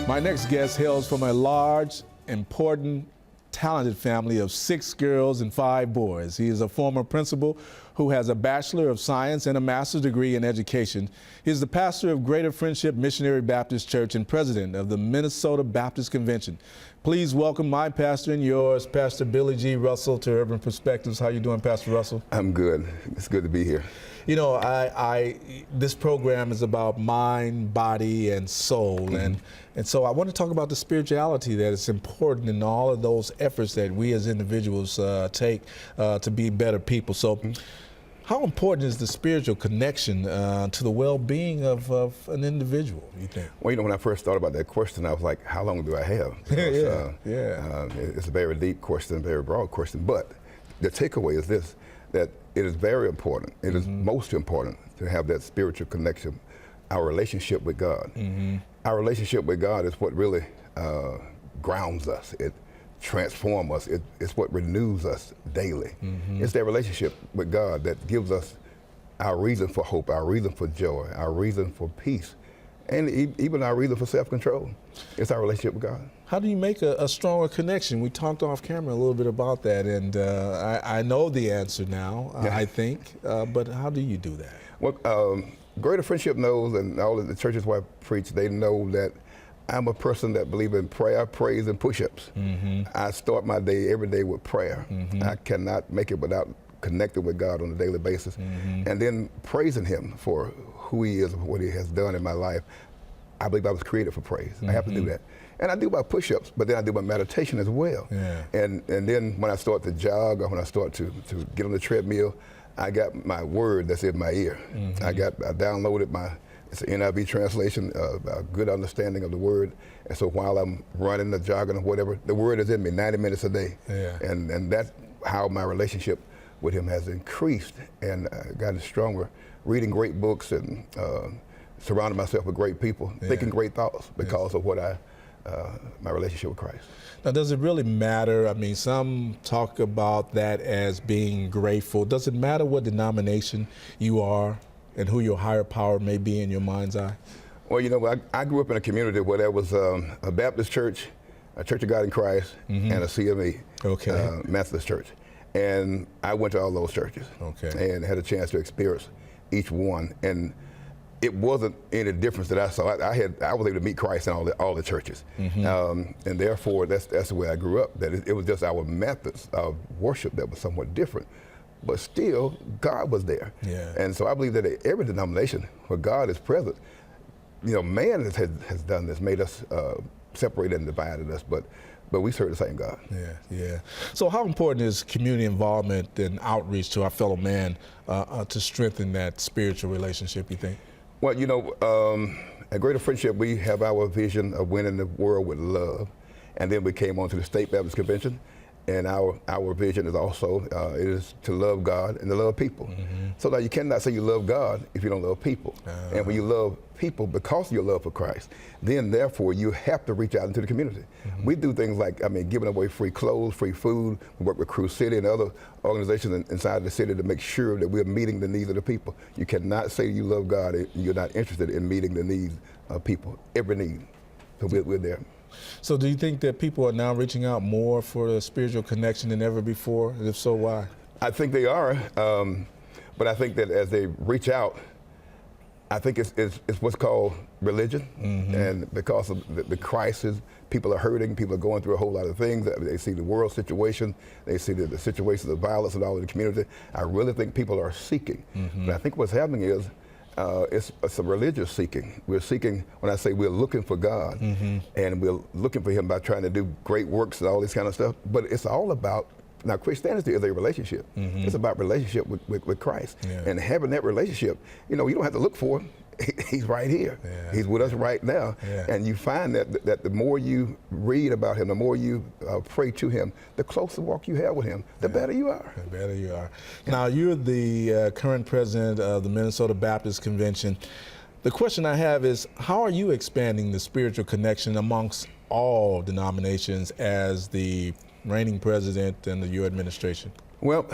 My next guest hails from a large, important, talented family of 6 girls and 5 boys. He is a former principal who has a Bachelor of Science and a master's degree in education. He is the pastor of Greater Friendship Missionary Baptist Church and president of the Minnesota Baptist Convention. Please welcome my pastor and yours, Pastor Billy G. Russell, to Urban Perspectives. How you doing, Pastor Russell? I'm good. It's good to be here. You know, this program is about mind, body, and soul, and so I want to talk about the spirituality that is important in all of those efforts that we as individuals take to be better people. So, how important is the spiritual connection to the well-being of an individual, you think? Well, you know, when I first thought about that question, I was like, how long do I have? Because, it's a very deep question, a very broad question, but the takeaway is this, that it is very important, it is most important to have that spiritual connection, our relationship with God. Our relationship with God is what really grounds us. It transforms us. It's what renews us daily. It's that relationship with God that gives us our reason for hope, our reason for joy, our reason for peace, and even our reason for self-control. It's our relationship with God. How do you make a stronger connection? We talked off camera a little bit about that, and I know the answer now, I think, but how do you do that? Well, Greater Friendship knows, and all of the churches where I preach, they know that I'm a person that believes in prayer, praise, and push-ups. I start my day every day with prayer. I cannot make it without connecting with God on a daily basis, and then praising Him for who He is and what He has done in my life. I believe I was created for praise. I have to do that. And I do my push-ups, but then I do my meditation as well. And then when I start to jog or when I start to get on the treadmill, I got my word that's in my ear. I downloaded it's an NIV translation, a good understanding of the word. And so while I'm running or jogging or whatever, the word is in me 90 minutes a day. And that's how my relationship with Him has increased and gotten stronger. Reading great books and surrounding myself with great people, thinking great thoughts because of what my relationship with Christ. Now, does it really matter? I mean, some talk about that as being grateful. Does it matter what denomination you are and who your higher power may be in your mind's eye? Well, you know, I grew up in a community where there was a Baptist church, a Church of God in Christ, and a CME, Methodist church. And I went to all those churches and had a chance to experience each one. And it wasn't any difference that I saw. I was able to meet Christ in all the churches, and therefore that's the way I grew up. That it was just our methods of worship that was somewhat different, but still God was there. And so I believe that at every denomination where God is present, you know, man has done this, made us separated and divided us, but we serve the same God. So how important is community involvement and outreach to our fellow man to strengthen that spiritual relationship, you think? Well, you know, at Greater Friendship, we have our vision of winning the world with love. And then we came on to the State Baptist Convention, and our vision is also it is to love God and to love people. So now you cannot say you love God if you don't love people. And when you love people because of your love for Christ, then therefore you have to reach out into the community. We do things like, giving away free clothes, free food. We work with Cruise City and other organizations inside the city to make sure that we're meeting the needs of the people. You cannot say you love God and you're not interested in meeting the needs of people, every need. So we're there. So do you think that people are now reaching out more for a spiritual connection than ever before? And if so, why? I think they are, but I think that as they reach out, I think it's what's called religion, and because of the crisis, people are hurting, people are going through a whole lot of things. They see the world situation, they see the situations of violence and all in the community. I really think people are seeking, but I think what's happening is it's a religious seeking. We're seeking, when I say we're looking for God, and we're looking for Him by trying to do great works and all this kind of stuff, but it's all about, now Christianity is a relationship. It's about relationship with Christ. And having that relationship, you know, you don't have to look for Him. He's right here. He's with us right now. And you find that the more you read about Him, the more you pray to Him, the closer walk you have with Him, the better you are. The better you are. Now, you're the current president of the Minnesota Baptist Convention. The question I have is, how are you expanding the spiritual connection amongst all denominations as the reigning president and your administration? Well,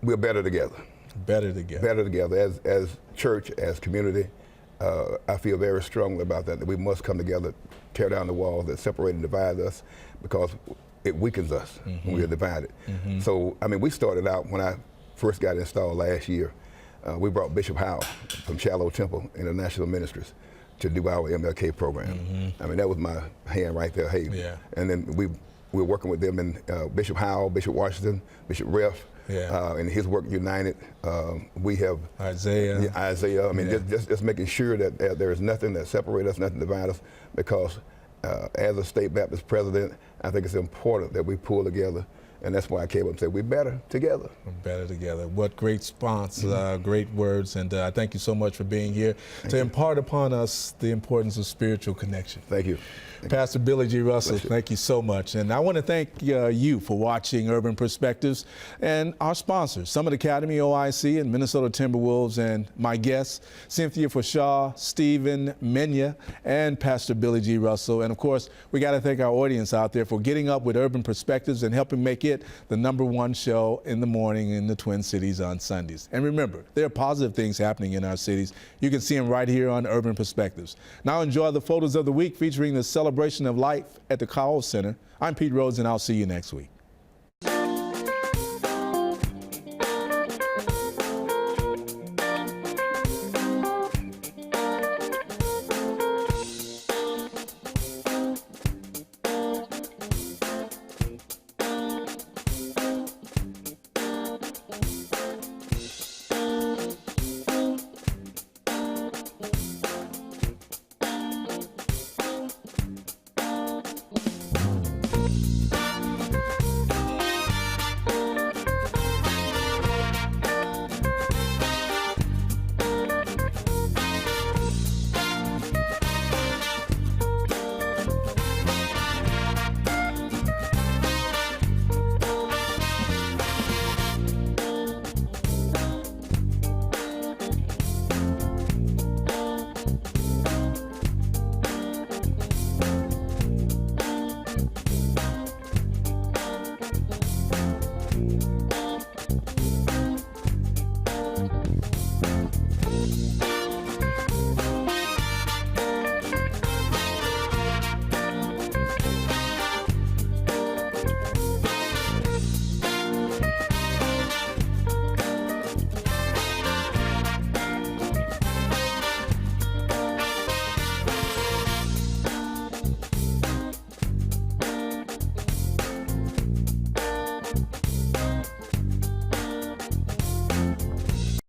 we're better together. Better together. Better together as church, as community, I feel very strongly about that we must come together, tear down the walls that separate and divide us, because it weakens us when we are divided. So, I mean, we started out when I first got installed last year. We brought Bishop Howell from Shallow Temple International Ministries to do our MLK program. I mean, that was my hand right there. Hey, and then we were working with them, and Bishop Howell, Bishop Washington, Bishop Ref, and his work united. We have Isaiah. I mean, just making sure that there is nothing that separates us, nothing divides us, because as a state Baptist president, I think it's important that we pull together. And that's why I came up and said, we're better together. We're better together. What great response, great words, and I thank you so much for being here to impart upon us the importance of spiritual connection. Thank you. Pastor Billy G. Russell, thank you so much. And I want to thank you for watching Urban Perspectives and our sponsors, Summit Academy, OIC, and Minnesota Timberwolves, and my guests, Cynthia Forshaw, Stephen Menya, and Pastor Billy G. Russell. And of course, we got to thank our audience out there for getting up with Urban Perspectives and helping make it the #1 show in the morning in the Twin Cities on Sundays. And remember, there are positive things happening in our cities. You can see them right here on Urban Perspectives. Now enjoy the photos of the week featuring the celebration of life at the Cowell Center. I'm Pete Rhodes, and I'll see you next week.